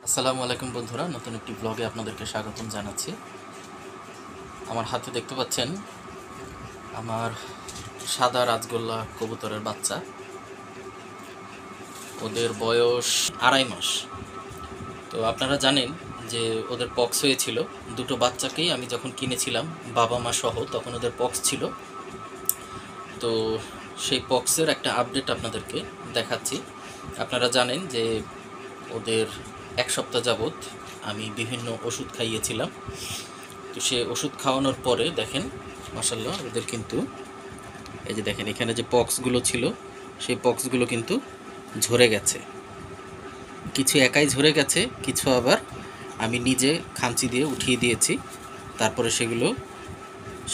আসসালামু আলাইকুম বন্ধুরা, নতুন একটি ব্লগে আপনাদেরকে স্বাগতম জানাচ্ছি। আমার হাতে দেখতে পাচ্ছেন আমার সাদা রাজগোল্লা কবুতরের বাচ্চা। ওদের বয়স 2.5 মাস। তো আপনারা জানেন যে ওদের পক্স হয়েছিল। দুটো বাচ্চাকেই আমি যখন কিনেছিলাম বাবা মা সহ, তখন ওদের পক্স ছিল। তো সেই পক্সের একটা আপডেট আপনাদেরকে দেখাচ্ছি। আপনারা জানেন যে ওদের 1 সপ্তাহ যাবৎ আমি বিভিন্ন ওষুধ খাইয়েছিলাম। তো সে ওষুধ খাওয়ানোর পরে দেখেন মাশাআল্লাহ ওদের কিন্তু এই যে দেখেন এখানে যে পক্সগুলো ছিল সেই পক্সগুলো কিন্তু ঝরে গেছে। কিছু একাই ঝরে গেছে, কিছু আবার আমি নিজে খামচি দিয়ে উঠিয়ে দিয়েছি। তারপরে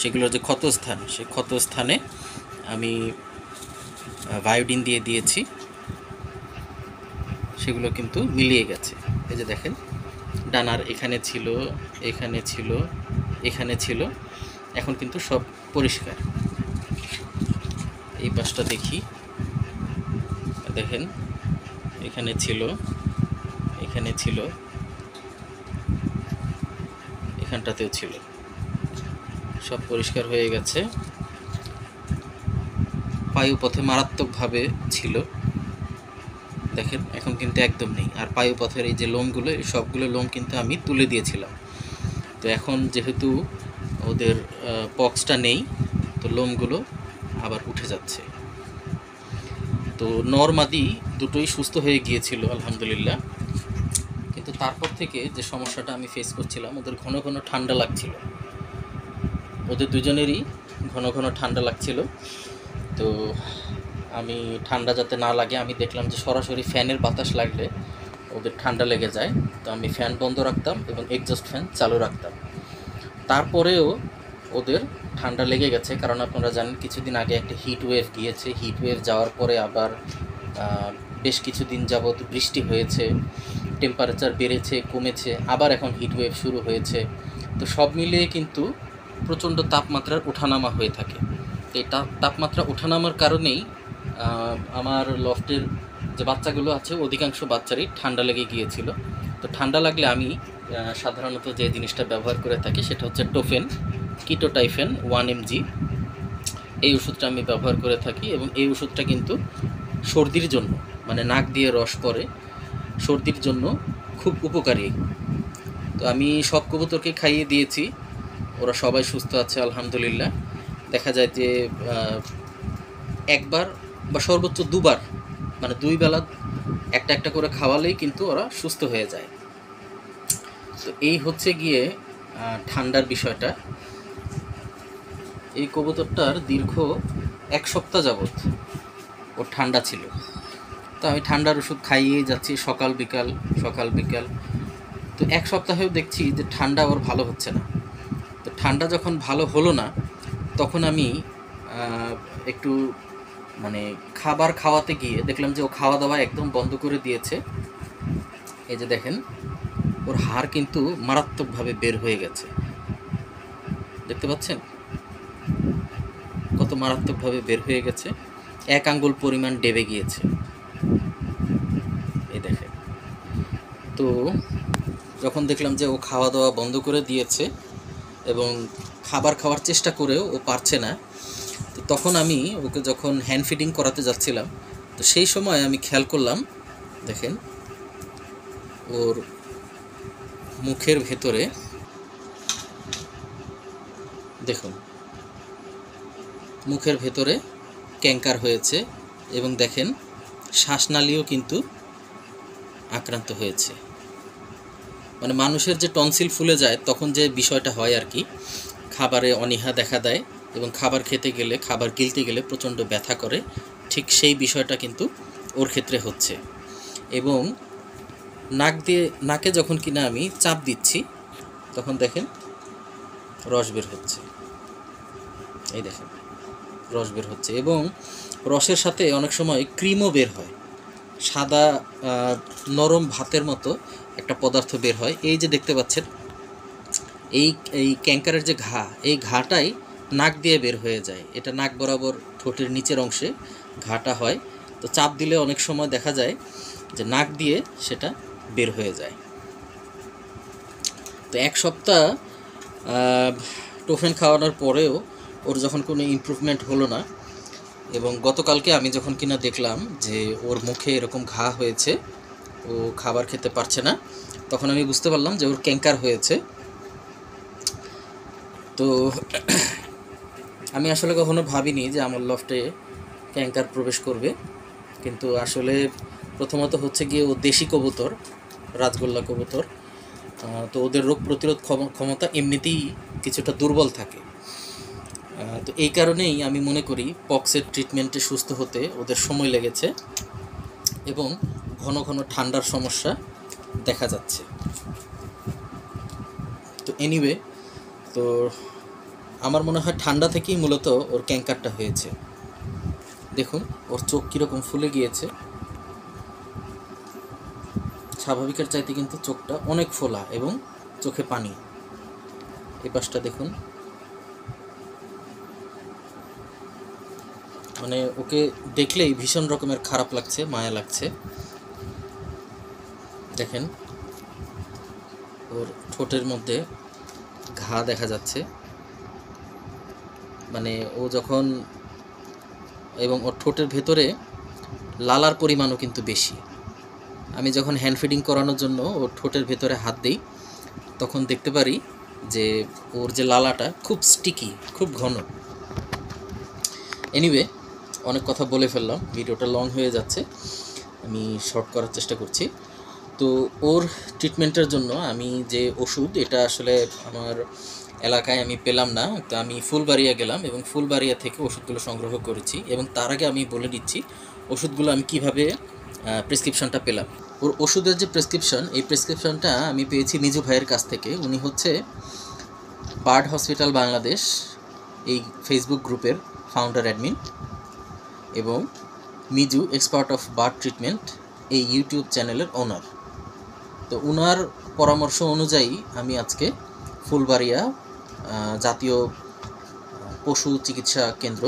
সেগুলোর যে ক্ষতস্থান, সেই ক্ষতস্থানে আমি বায়োডিন দিয়ে দিয়েছি, সেগুলো কিন্তু মিলিয়ে গেছে। এই যে দেখেন ডানার এখানে ছিল, এখানে ছিল, এখানে ছিল, এখন কিন্তু সব পরিষ্কার। এই পাশটা দেখি, দেখেন এখানে ছিল, এখানে ছিল, এখানটাতেও ছিল, সব পরিষ্কার হয়ে গেছে। পায়ুপথে মারাত্মকভাবে ছিল, দেখেন এখন কিন্তু একদম নেই। আর পায়ুপথের এই যে লোমগুলো, এই সবগুলো লোম কিন্তু আমি তুলে দিয়েছিলাম। তো এখন যেহেতু ওদের পক্সটা নেই, তো লোমগুলো আবার উঠে যাচ্ছে। তো নরমাদি দুটোই সুস্থ হয়ে গিয়েছিল আলহামদুলিল্লাহ। কিন্তু তারপর থেকে যে সমস্যাটা আমি ফেস করছিলাম, ওদের ঘন ঘন ঠান্ডা লাগছিল। ওদের দুজনেরই ঘন ঘন ঠান্ডা লাগছিল। তো আমি ঠান্ডা যাতে না লাগে, আমি দেখলাম যে সরাসরি ফ্যানের বাতাস লাগলে ওদের ঠান্ডা লেগে যায়। তো আমি ফ্যান বন্ধ রাখতাম এবং এক্সস্ট ফ্যান চালু রাখতাম। তারপরেও ওদের ঠান্ডা লেগে গেছে, কারণ আপনারা জানেন কিছুদিন আগে একটা হিট ওয়েভ গিয়েছে। হিট ওয়েভ যাওয়ার পরে আবার বেশ কিছুদিন যাবৎ বৃষ্টি হয়েছে, টেম্পারেচার বেড়েছে, কমেছে, আবার এখন হিট ওয়েভ শুরু হয়েছে। তো সব মিলিয়ে কিন্তু প্রচণ্ড তাপমাত্রার ওঠানামা হয়ে থাকে। এই তাপমাত্রা ওঠানামার কারণেই আমার লফটের যে বাচ্চাগুলো আছে অধিকাংশ বাচ্চারই ঠান্ডা লেগে গিয়েছিল। তো ঠান্ডা লাগলে আমি সাধারণত যে জিনিসটা ব্যবহার করে থাকি সেটা হচ্ছে টোফেন, কিটোটাইফেন 1 mg। এই ওষুধটা আমি ব্যবহার করে থাকি এবং এই ওষুধটা কিন্তু সর্দির জন্য, মানে নাক দিয়ে রস পড়ে, সর্দির জন্য খুব উপকারী। তো আমি সব কবুতরকে খাইয়ে দিয়েছি, ওরা সবাই সুস্থ আছে আলহামদুলিল্লাহ। দেখা যায় যে একবার বা সর্বোচ্চ দুবার, মানে 2 বেলা একটা একটা করে খাওয়ালেই কিন্তু ওরা সুস্থ হয়ে যায়। তো এই হচ্ছে গিয়ে ঠান্ডার বিষয়টা। এই কবুতরটার দীর্ঘ 1 সপ্তাহ যাবৎ ওর ঠান্ডা ছিল। তো আমি ঠান্ডার ওষুধ খাইয়েই যাচ্ছি সকাল বিকাল, সকাল বিকাল। তো 1 সপ্তাহেও দেখছি যে ঠান্ডা ওর ভালো হচ্ছে না। তো ঠান্ডা যখন ভালো হলো না, তখন আমি একটু মানে খাবার খাওয়াতে গিয়ে দেখলাম যে ও খাওয়া দাওয়া একদম বন্ধ করে দিয়েছে। এই যে দেখেন ওর হাড় কিন্তু মারাত্মকভাবে বের হয়ে গেছে, দেখতে পাচ্ছেন কত মারাত্মকভাবে বের হয়ে গেছে। 1 আঙ্গুল পরিমাণ ডেবে গিয়েছে, এই দেখেন। তো যখন দেখলাম যে ও খাওয়া দাওয়া বন্ধ করে দিয়েছে এবং খাবার খাওয়ার চেষ্টা করেও ও পারছে না, তো তখন আমি ওকে যখন হ্যান্ড ফিডিং করাতে যাচ্ছিলাম, তো সেই সময় আমি খেয়াল করলাম, দেখেন ওর মুখের ভেতরে, দেখুন মুখের ভেতরে ক্যাঙ্কার হয়েছে এবং দেখেন শ্বাসনালীও কিন্তু আক্রান্ত হয়েছে। মানে মানুষের যে টনসিল ফুলে যায় তখন যে বিষয়টা হয় আর কি, খাবারে অনীহা দেখা দেয় এবং খাবার খেতে গেলে, খাবার গিলতে গেলে প্রচণ্ড ব্যথা করে, ঠিক সেই বিষয়টা কিন্তু ওর ক্ষেত্রে হচ্ছে। এবং নাকে যখন কিনা আমি চাপ দিচ্ছি, তখন দেখেন রস বের হচ্ছে, এই দেখেন রস বের হচ্ছে এবং রসের সাথে অনেক সময় ক্রিমও বের হয়, সাদা নরম ভাতের মতো একটা পদার্থ বের হয়। এই যে দেখতে পাচ্ছেন এই এই ক্যাঙ্কারের যে ঘা, এই ঘাটাই নাক দিয়ে বের হয়ে যায়। এটা নাক বরাবর ঠোঁটের নিচের অংশে ঘাটা হয়। তো চাপ দিলে অনেক সময় দেখা যায় যে নাক দিয়ে সেটা বের হয়ে যায়। তো 1 সপ্তাহ টোফেন খাওয়ানোর পরেও ওর যখন কোনো ইমপ্রুভমেন্ট হলো না, এবং গতকালকে আমি যখন কিনা দেখলাম যে ওর মুখে এরকম ঘা হয়েছে, ও খাবার খেতে পারছে না, তখন আমি বুঝতে পারলাম যে ওর ক্যাঙ্কার হয়েছে। তো আমি আসলে কখনো ভাবিনি যে আমার লফটে ক্যাঙ্কার প্রবেশ করবে, কিন্তু আসলে প্রথমত হচ্ছে গিয়ে ও দেশি কবুতর, রাজগোল্লা কবুতর, তো ওদের রোগ প্রতিরোধ ক্ষমতা এমনিতেই কিছুটা দুর্বল থাকে। তো এই কারণেই আমি মনে করি পক্সের ট্রিটমেন্টে সুস্থ হতে ওদের সময় লেগেছে এবং ঘন ঘন ঠান্ডার সমস্যা দেখা যাচ্ছে। তো এনিওয়ে, তো আমার মনে হয় ঠান্ডা থেকেই মূলত ওর ক্যাঙ্কারটা হয়েছে। দেখুন ওর চোখ কীরকম ফুলে গিয়েছে, স্বাভাবিকের চাইতে কিন্তু চোখটা অনেক ফোলা এবং চোখে পানি। এই পাশটা দেখুন, মানে ওকে দেখলেই ভীষণ রকমের খারাপ লাগছে, মায়া লাগছে। দেখেন ওর ঠোঁটের মধ্যে ঘা দেখা যাচ্ছে, মানে ও যখন, এবং ওর ঠোঁটের ভেতরে লালার পরিমাণও কিন্তু বেশি। আমি যখন হ্যান্ড ফিডিং করানোর জন্য ওর ঠোঁটের ভেতরে হাত দিই তখন দেখতে পারি যে ওর যে লালাটা খুব স্টিকি, খুব ঘন। এনিওয়ে, অনেক কথা বলে ফেললাম, ভিডিওটা লং হয়ে যাচ্ছে, আমি শর্ট করার চেষ্টা করছি। তো ওর ট্রিটমেন্টের জন্য আমি যে ওষুধ, এটা আসলে আমার এলাকায় আমি পেলাম না, তো আমি ফুলবাড়িয়া গেলাম এবং ফুলবাড়িয়া থেকে ওষুধগুলো সংগ্রহ করেছি। এবং তার আগে আমি বলে দিচ্ছি ওষুধগুলো আমি কিভাবে প্রেসক্রিপশনটা পেলাম। ওর ওষুধের যে প্রেসক্রিপশন, এই প্রেসক্রিপশনটা আমি পেয়েছি মিজু ভাইয়ের কাছ থেকে। উনি হচ্ছে বার্ড হসপিটাল বাংলাদেশ এই ফেসবুক গ্রুপের ফাউন্ডার অ্যাডমিন, এবং Miju expert of bird treatment এই ইউটিউব চ্যানেলের ওনার। তো ওনার পরামর্শ অনুযায়ী আমি আজকে ফুলবাড়িয়া জাতীয় পশু চিকিৎসা কেন্দ্র,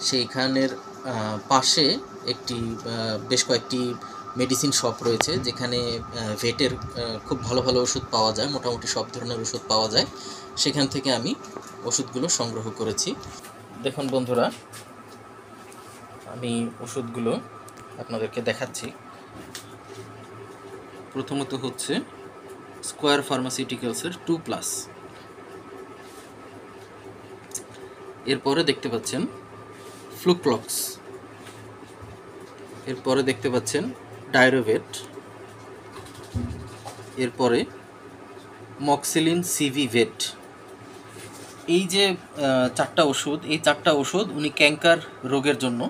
সেইখানের পাশে একটি বেশ কয়েকটি মেডিসিন শপ রয়েছে, যেখানে ভেটের খুব ভালো ভালো ওষুধ পাওয়া যায়, মোটামুটি সব ধরনের ওষুধ পাওয়া যায়। সেখান থেকে আমি ওষুধগুলো সংগ্রহ করেছি। দেখুন বন্ধুরা, আমি ওষুধগুলো আপনাদেরকে দেখাচ্ছি। প্রথমত হচ্ছে স্কোয়ার ফার্মাসিউটিক্যালসের 2+, এরপরে দেখতে পাচ্ছেন ফ্লুক্লক্স, এরপরে দেখতে পাচ্ছেন ডাইরোভেট, এরপরে মক্সিলিন সিভি ভেট। এই যে 4টা ওষুধ, এই 4টা ওষুধ উনি ক্যাঙ্কার রোগের জন্য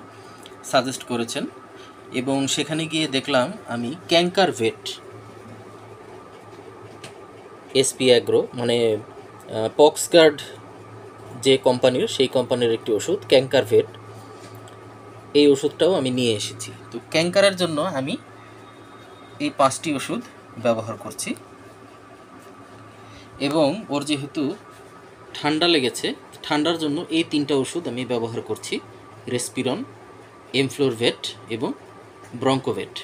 সাজেস্ট করেছেন, এবং সেখানে গিয়ে দেখলাম আমি ক্যাঙ্কার ভেট এসপি অ্যাগ্রো, মানে পক্সগার্ড যে কোম্পানির, সেই কোম্পানির একটি ওষুধ ক্যাঙ্কার ভেট, এই ওষুধটাও আমি নিয়ে এসেছি। তো ক্যাঙ্কারের জন্য আমি এই 5টি ওষুধ ব্যবহার করছি, এবং ওর যেহেতু ঠান্ডা লেগেছে, ঠান্ডার জন্য এই 3টা ওষুধ আমি ব্যবহার করছি, রেসপিরন, এমফ্লোরভেট এবং ব্রঙ্কোভেট।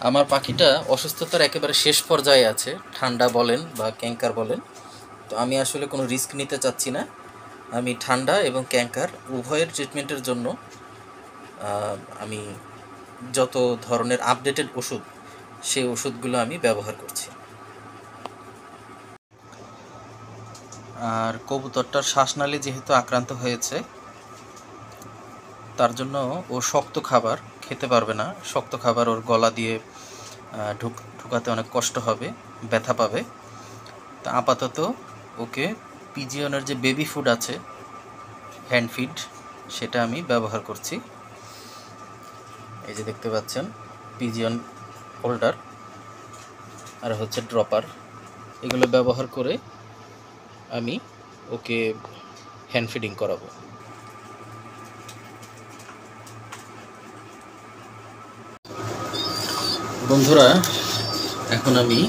আমার পাখিটা অসুস্থতার একেবারে শেষ পর্যায়ে আছে, ঠান্ডা বলেন বা ক্যাঙ্কার বলেন। তো আমি আসলে কোনো রিস্ক নিতে চাচ্ছি না, আমি ঠান্ডা এবং ক্যাঙ্কার উভয়ের ট্রিটমেন্টের জন্য আমি যত ধরনের আপডেটেড ওষুধ, সেই ওষুধগুলো আমি ব্যবহার করছি। আর কবুতরটার শ্বাসনালী যেহেতু আক্রান্ত হয়েছে, তার জন্য ও শক্ত খাবার খেতে পারবে না। শক্ত খাবার ওর গলা দিয়ে ঢুকাতে অনেক কষ্ট হবে, ব্যথা পাবে। তা আপাতত ওকে পিজিয়নের যে বেবি ফুড আছে, হ্যান্ড ফিড, সেটা আমি ব্যবহার করছি। এই যে দেখতে পাচ্ছেন পিজিয়ন হোল্ডার আর হচ্ছে ড্রপার, এগুলো ব্যবহার করে আমি ওকে হ্যান্ড ফিডিং করাবো। বন্ধুরা, এখন আমি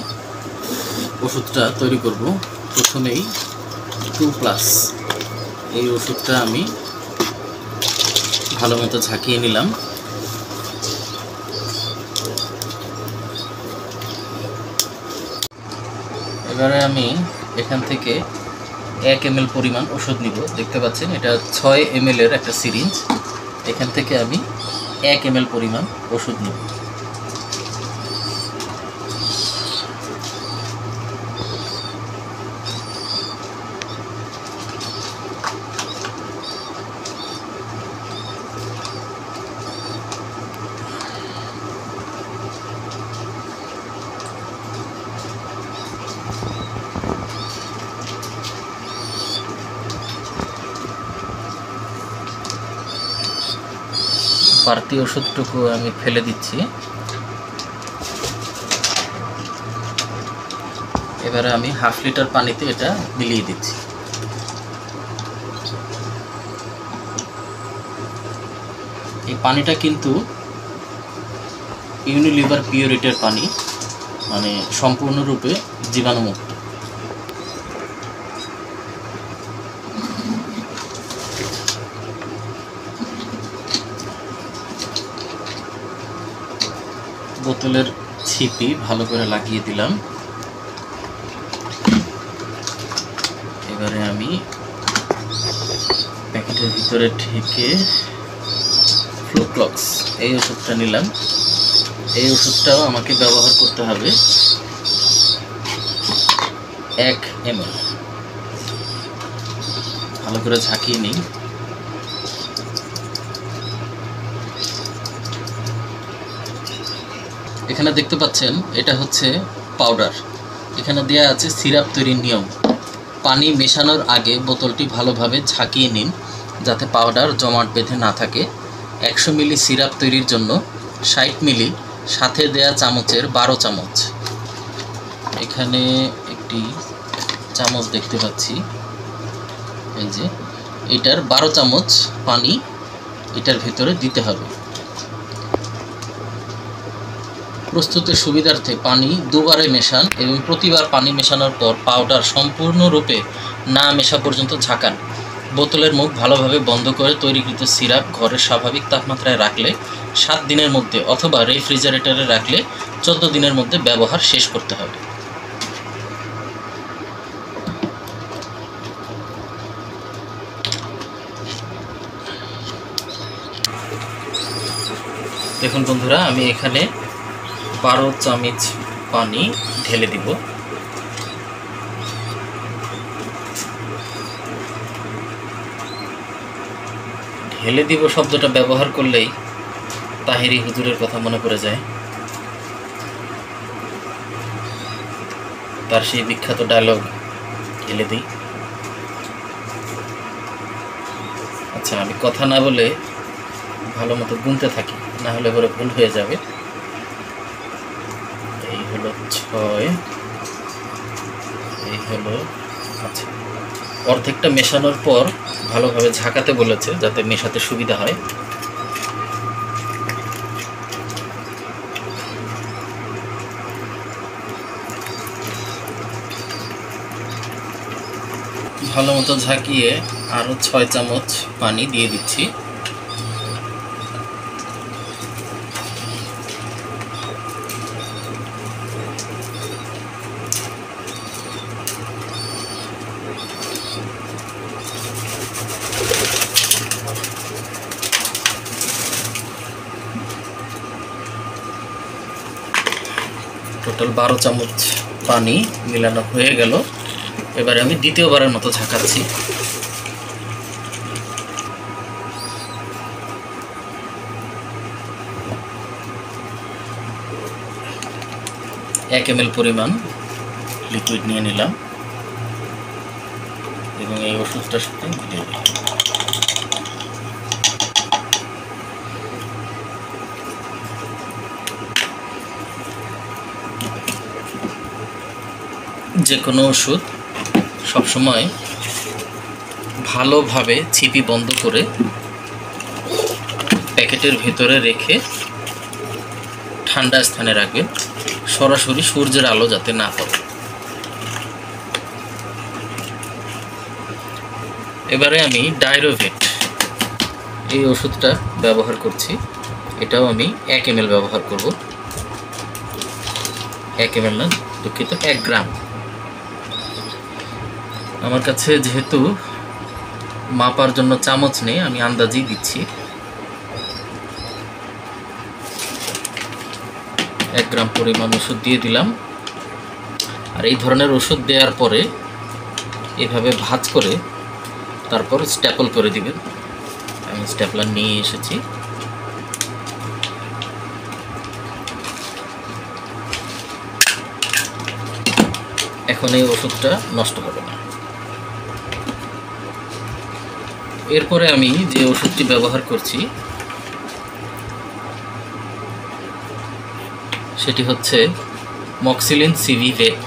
ওষুধটা তৈরি করব। প্রথমেই 2+, এই ওষুধটা আমি ভালো মতো ঝাঁকিয়ে নিলাম। এবারে আমি এখান থেকে 1 ml পরিমাণ ওষুধ নিব। দেখতে পাচ্ছেন এটা 6 ml এর একটা সিরিঞ্জ। এখান থেকে আমি 1 ml পরিমাণ ওষুধ নিব। বাড়তি ওষুধটুকু আমি ফেলে দিচ্ছি। এবারে আমি হাফ লিটার পানিতে এটা মিলিয়ে দিচ্ছি। এই পানিটা কিন্তু ইউনিলিভার পিওরিটির পানি, মানে সম্পূর্ণরূপে জীবাণুমুক্ত। বোতলের ছিপি ভালো করে লাগিয়ে দিলাম। এবারে আমি প্যাকেটের ভিতরে ঢেকে ফ্লুক্লক্স এই ওষুধটা নিলাম। এই ওষুধটাও আমাকে ব্যবহার করতে হবে 1 ml। ভালো করে ঝাঁকিয়ে নিই। এখানে দেখতে পাচ্ছেন এটা হচ্ছে পাউডার। এখানে দেয়া আছে সিরাপ তৈরির নিয়ম। পানি মেশানোর আগে বোতলটি ভালোভাবে ঝাঁকিয়ে নিন যাতে পাউডার জমাট বেঁধে না থাকে। 100 মিলি সিরাপ তৈরির জন্য 60 মিলি সাথে দেয়া চামচের 12 চামচ। এখানে একটি চামচ দেখতে পাচ্ছি, এই যে এটার 12 চামচ পানি এটার ভিতরে দিতে হবে। প্রস্তুতের সুবিধার্থে পানি দুবারে মেশান এবং প্রতিবার পানি মেশানোর পর পাউডার সম্পূর্ণরূপে না মেশা পর্যন্ত ঝাঁকান। বোতলের মুখ ভালোভাবে বন্ধ করে তৈরিকৃত সিরাপ ঘরের স্বাভাবিক তাপমাত্রায় রাখলে 7 দিনের মধ্যে অথবা রেফ্রিজারেটরে রাখলে 14 দিনের মধ্যে ব্যবহার শেষ করতে হবে। দেখুন বন্ধুরা, আমি এখানে 12 চামচ পানি ঢেলে দিব। ঢেলে দিব শব্দটা ব্যবহার করলেই তাহেরি হুজুরের কথা মনে পড়ে যায়। তার সেই বিখ্যাত ডায়লগ ঢেলে দিই। আচ্ছা, আমি কথা না বলে ভালো মতো গুনতে থাকি, না হলে পরে ভুল হয়ে যাবে। এই হলো 6, এই হলো, আচ্ছা অর্ধেকটা মেশানোর পর ভালোভাবে ঝাঁকাতে বলেছে যাতে মেশাতে সুবিধা হয়। ভালো মতো ঝাঁকিয়ে আরও 6 চামচ পানি দিয়ে দিচ্ছি। টোটাল 12 চামচ পানি মিলানো হয়ে গেল। এবারে আমি দ্বিতীয়বারের মতো ঝাঁকাচ্ছি। এক ml পরিমাণ লিকুইড নিয়ে নিলাম এবং এই ওষুধটার সাথে মিলিয়ে দিলাম। যে কোনো ওষুধ সবসময় ভালোভাবে ছিপি বন্ধ করে প্যাকেটের ভেতরে রেখে ঠান্ডা স্থানে রাখবেন, সরাসরি সূর্যের আলো যাতে না পড়ে। এবারে আমি ডাইরোভেট এই ওষুধটা ব্যবহার করছি। এটাও আমি 1 ml ব্যবহার করব। 1 ml না, দুঃখিত, 1 গ্রাম। আমার কাছে যেহেতু মাপার জন্য চামচ নেই, আমি আন্দাজেই দিচ্ছি। 1 গ্রাম পরিমাণ ওষুধ দিয়ে দিলাম। আর এই ধরনের ওষুধ দেওয়ার পরে এভাবে ভাঁজ করে তারপর স্ট্যাপল করে দিবেন। আমি স্ট্যাপলার নিয়ে এসেছি। এখন এই ওষুধটা নষ্ট হবে না। এরপরে আমি যে ওষুধটি ব্যবহার করছি সেটি হচ্ছে মক্সিলিন সিভি ভেট।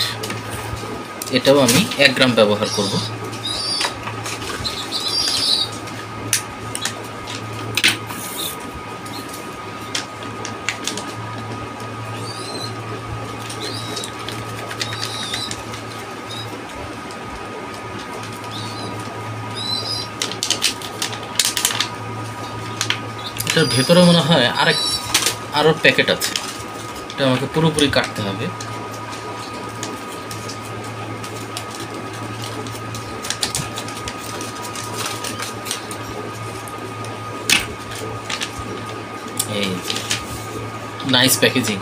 এটাও আমি 1 গ্রাম ব্যবহার করব। এটার ভেতরে মনে হয় আরও প্যাকেট আছে, এটা আমাকে পুরোপুরি কাটতে হবে। এই নাইস প্যাকেজিং।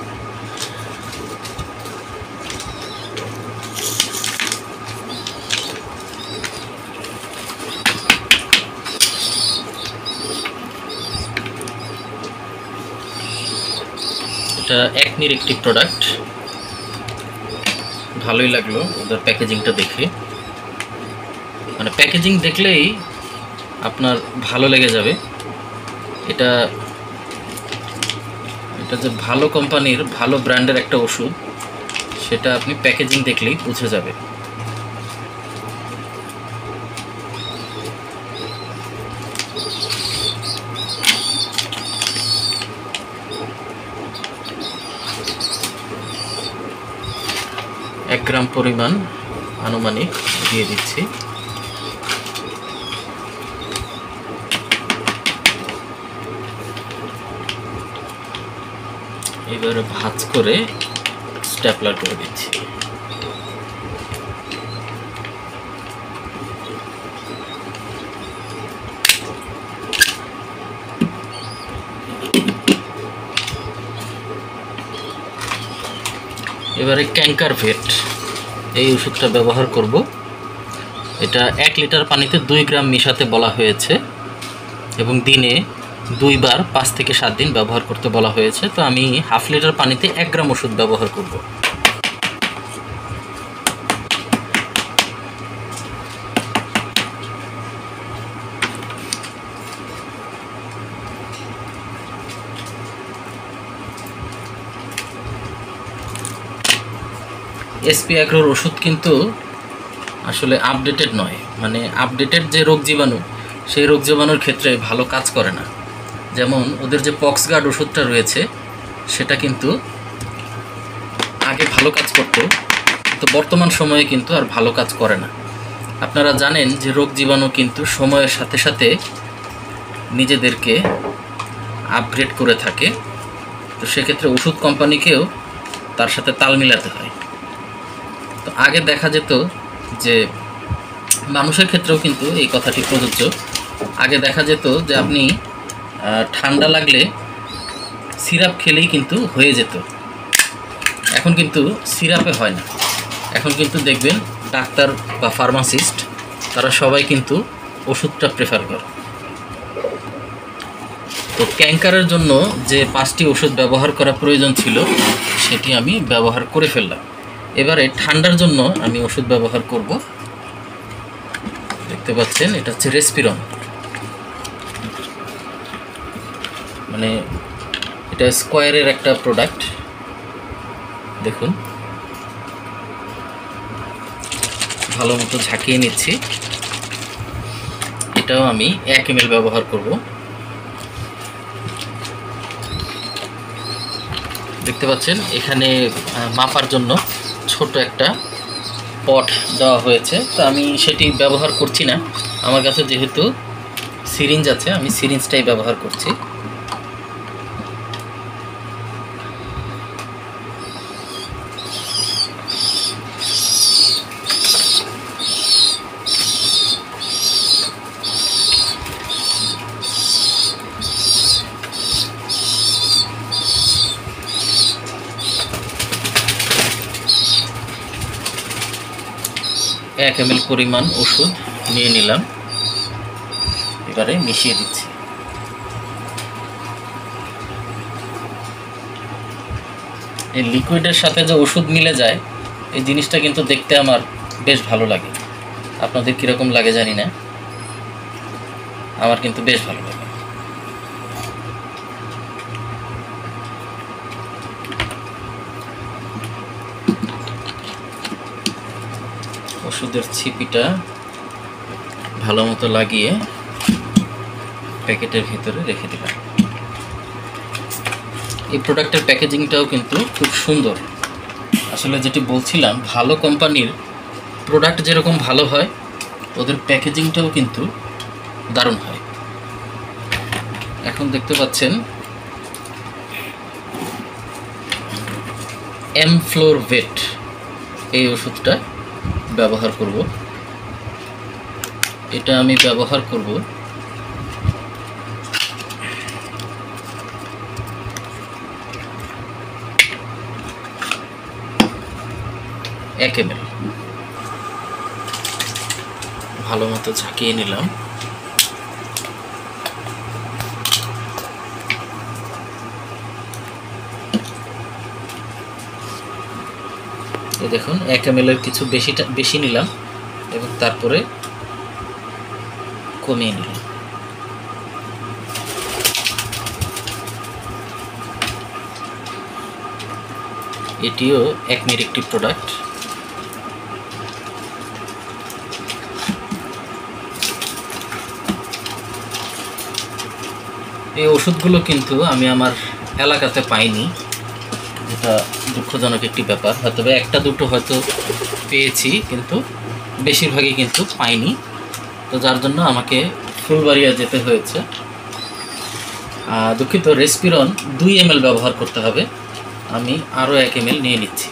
এটা একনির একটি প্রোডাক্ট, ভালোই লাগলো ওদের প্যাকেজিংটা দেখে। মানে প্যাকেজিং দেখলেই আপনার ভালো লেগে যাবে। এটা যে ভালো কোম্পানির ভালো ব্র্যান্ডের একটা ওষুধ সেটা আপনি প্যাকেজিং দেখলেই বুঝে যাবে। এক গ্রাম পরিমাণ আনুমানিক দিয়ে দিচ্ছি। এবারে ভাঁজ করে স্ট্যাপলার করে দিচ্ছি। এবারে ক্যাঙ্কার ভেট এই ওষুধটা ব্যবহার করব। এটা 1 লিটার পানিতে 2 গ্রাম মিশাতে বলা হয়েছে এবং দিনে 2 বার 5 থেকে 7 দিন ব্যবহার করতে বলা হয়েছে। তো আমি হাফ লিটার পানিতে 1 গ্রাম ওষুধ ব্যবহার করব। এসপি অ্যাগ্রোর ওষুধ কিন্তু আসলে আপডেটেড নয়, মানে আপডেটেড যে রোগ জীবাণু সেই রোগ জীবাণুর ক্ষেত্রে ভালো কাজ করে না। যেমন ওদের যে পক্সগার্ড ওষুধটা রয়েছে সেটা কিন্তু আগে ভালো কাজ করতো, তো বর্তমান সময়ে কিন্তু আর ভালো কাজ করে না। আপনারা জানেন যে রোগ জীবাণু কিন্তু সময়ের সাথে সাথে নিজেদেরকে আপগ্রেড করে থাকে, তো সেক্ষেত্রে ওষুধ কোম্পানিকেও তার সাথে তাল মিলাতে হয়। তো আগে দেখা যেত যে মানুষের ক্ষেত্রেও কিন্তু এই কথাটি প্রযোজ্য। আগে দেখা যেত যে আপনি ঠান্ডা লাগলে সিরাপ খেলেই কিন্তু হয়ে যেত। এখন কিন্তু সিরাপে হয় না, এখন কিন্তু দেখবেন ডাক্তার বা ফার্মাসিস্ট তারা সবাই কিন্তু ওষুধটা প্রেফার করে। তো ক্যাঙ্কারের জন্য যে 5টি ওষুধ ব্যবহার করা প্রয়োজন ছিল সেটি আমি ব্যবহার করে ফেললাম। এবারে ঠান্ডার জন্য আমি ওষুধ ব্যবহার করব। দেখতে পাচ্ছেন এটা হচ্ছে রেসপিরন, মানে এটা স্কয়ারের একটা প্রোডাক্ট। দেখুন ভালো মতো ঝাঁকিয়ে নিচ্ছি। এটাও আমি 1 ml ব্যবহার করব। দেখতে পাচ্ছেন এখানে মাপার জন্য ছোট একটা পট দেওয়া হয়েছে, তো আমি সেটি ব্যবহার করছি না। আমার কাছে যেহেতু সিরিঞ্জ আছে আমি সিরিঞ্জটাই ব্যবহার করছি। 1 ml পরিমাণ ওষুধ নিয়ে নিলাম, এবারে মিশিয়ে দিচ্ছি। এই লিকুইডের সাথে যে ওষুধ মিলে যায় এই জিনিসটা কিন্তু দেখতে আমার বেশ ভালো লাগে। আপনাদের কীরকম লাগে জানি না, আমার কিন্তু বেশ ভালো লাগে। ওষুধের ছিপিটা ভালো মতো লাগিয়ে প্যাকেটের ভিতরে রেখে দিলাম। এই প্রোডাক্টের প্যাকেজিংটাও কিন্তু খুব সুন্দর। আসলে যেটি বলছিলাম, ভালো কোম্পানির প্রোডাক্ট যেরকম ভালো হয় ওদের প্যাকেজিংটাও কিন্তু দারুণ হয়। এখন দেখতে পাচ্ছেন এমফ্লোরভেট এই ওষুধটা ব্যবহার করব। এটা আমি ব্যবহার করব 1 ml। ভালো মতো ঝাঁকিয়ে নিলাম। এই দেখুন 1 ml এর কিছু বেশি নিলাম এবং তারপরে কমিয়ে নিলাম। এটিও একমির একটি প্রোডাক্ট। এই ওষুধগুলো কিন্তু আমি আমার এলাকাতে পাইনি, যেটা দুঃখজনক একটি ব্যাপার। হয়তো একটা দুটো হয়তো পেয়েছি, কিন্তু বেশিরভাগই কিন্তু পাইনি। তো যার জন্য আমাকে ফুলবাড়িয়া যেতে হয়েছে। দুঃখিত, রেসপিরন 2 ml ব্যবহার করতে হবে। আমি আরও 1 ml নিয়ে নিচ্ছি।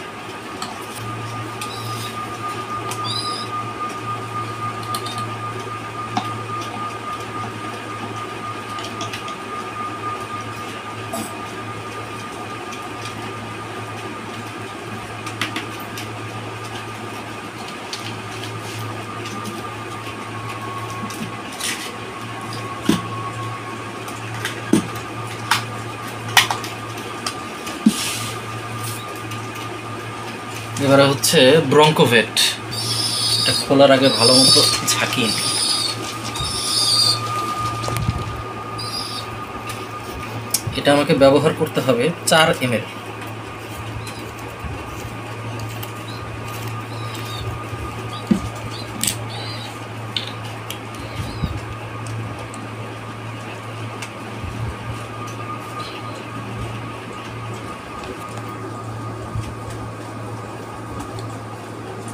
এবারে হচ্ছে ব্রঙ্কোভেট। এটা খোলার আগে ভালো মতো ঝাঁকিয়ে নিই। এটা আমাকে ব্যবহার করতে হবে 4 ml।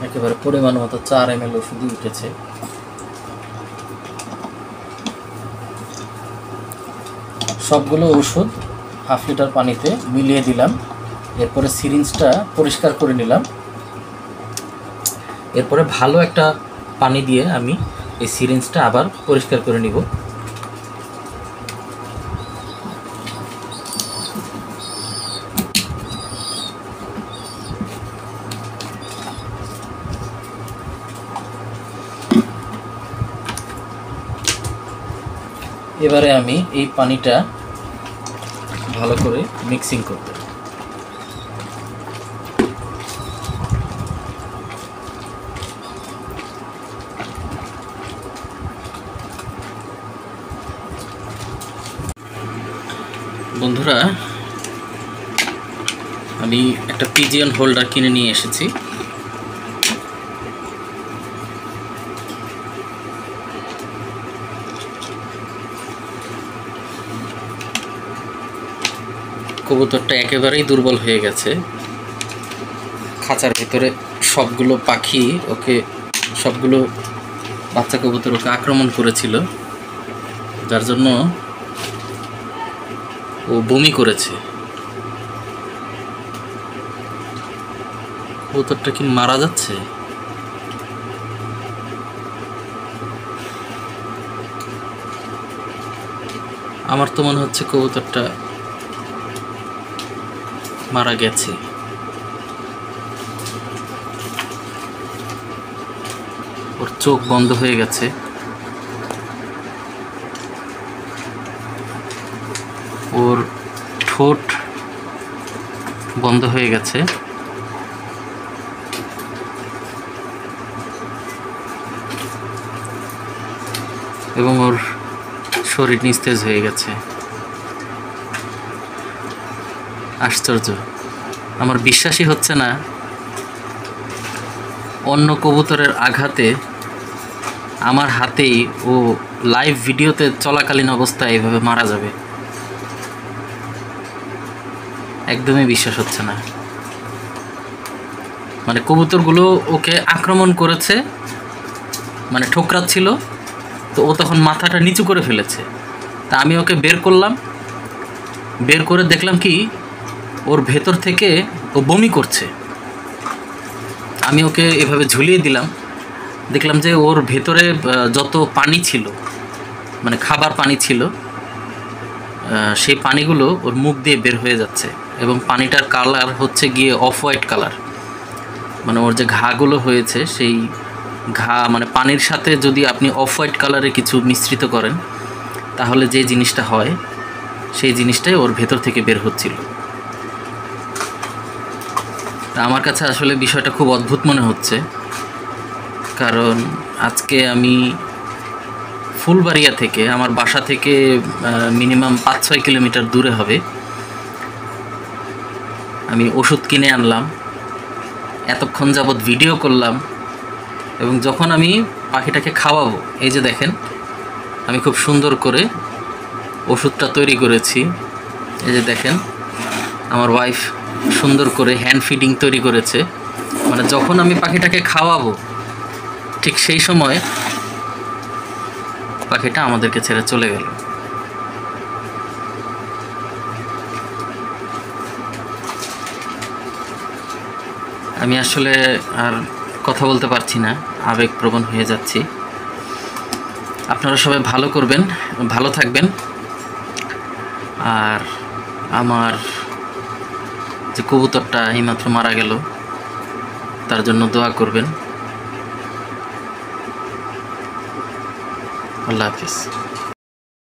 একেবারে পরিমাণ মতো 4 ml ওষুধই উঠেছে। সবগুলো ওষুধ হাফ লিটার পানিতে মিলিয়ে দিলাম। এরপরে সিরিঞ্জটা পরিষ্কার করে নিলাম। এরপরে ভালো একটা পানি দিয়ে আমি এই সিরিঞ্জটা আবার পরিষ্কার করে নিব। এবারে আমি এই পানিটা ভালো করে মিক্সিং করতে। বন্ধুরা, আমি একটা পিজিয়ন হোল্ডার কিনে নিয়ে এসেছি। কবুতরটা একেবারেই দুর্বল হয়ে গেছে। খাঁচার ভিতরে সবগুলো পাখি সবগুলো বাচ্চা কবুতর ওকে আক্রমণ করেছিল, যার জন্য ও বমি করেছে। কবুতরটা কি মারা যাচ্ছে? আমার তো মনে হচ্ছে কবুতরটা মারা গেছে। ওর চোখ বন্ধ হয়ে গেছে, ওর ঠোঁট বন্ধ হয়ে গেছে, এবং ওর শরীর নিস্তেজ হয়ে গেছে। আশ্চর্য, আমার বিশ্বাসই হচ্ছে না অন্য কবুতরের আঘাতে আমার হাতেই ও লাইভ ভিডিওতে চলাকালীন অবস্থায় এভাবে মারা যাবে। একদমই বিশ্বাস হচ্ছে না। মানে কবুতরগুলো ওকে আক্রমণ করেছে, মানে ঠোকরাচ্ছিল, তো ও তখন মাথাটা নিচু করে ফেলেছে। তা আমি ওকে বের করলাম, বের করে দেখলাম কি ওর ভেতর থেকে ও বমি করছে। আমি ওকে এভাবে ঝুলিয়ে দিলাম, দেখলাম যে ওর ভেতরে যত পানি ছিল, মানে খাবার পানি ছিল, সেই পানিগুলো ওর মুখ দিয়ে বের হয়ে যাচ্ছে, এবং পানিটার কালার হচ্ছে গিয়ে অফ হোয়াইট কালার। মানে ওর যে ঘাগুলো হয়েছে সেই ঘা, মানে পানির সাথে যদি আপনি অফ হোয়াইট কালারে কিছু মিশ্রিত করেন তাহলে যে জিনিসটা হয় সেই জিনিসটাই ওর ভেতর থেকে বের হচ্ছিল। তা আমার কাছে আসলে বিষয়টা খুব অদ্ভুত মনে হচ্ছে, কারণ আজকে আমি ফুলবাড়িয়া থেকে, আমার বাসা থেকে মিনিমাম 5-6 কিলোমিটার দূরে হবে, আমি ওষুধ কিনে আনলাম, এতক্ষণ যাবৎ ভিডিও করলাম, এবং যখন আমি পাখিটাকে খাওয়াবো, এই যে দেখেন আমি খুব সুন্দর করে ওষুধটা তৈরি করেছি। এই যে দেখেন আমার ওয়াইফ সুন্দর করে হ্যান্ড ফিডিং তৈরি করেছে। মানে যখন আমি পাখিটাকে খাওয়াবো ঠিক সেই সময় পাখিটা আমাদেরকে ছেড়ে চলে গেল। আমি আসলে আর কথা বলতে পারছি না, আবেগপ্রবণ হয়ে যাচ্ছি। আপনারা সবাই ভালো করবেন, ভালো থাকবেন, আর আমার যে কবুতরটা এইমাত্র মারা গেল তার জন্য দোয়া করবেন। আল্লাহ হাফিজ।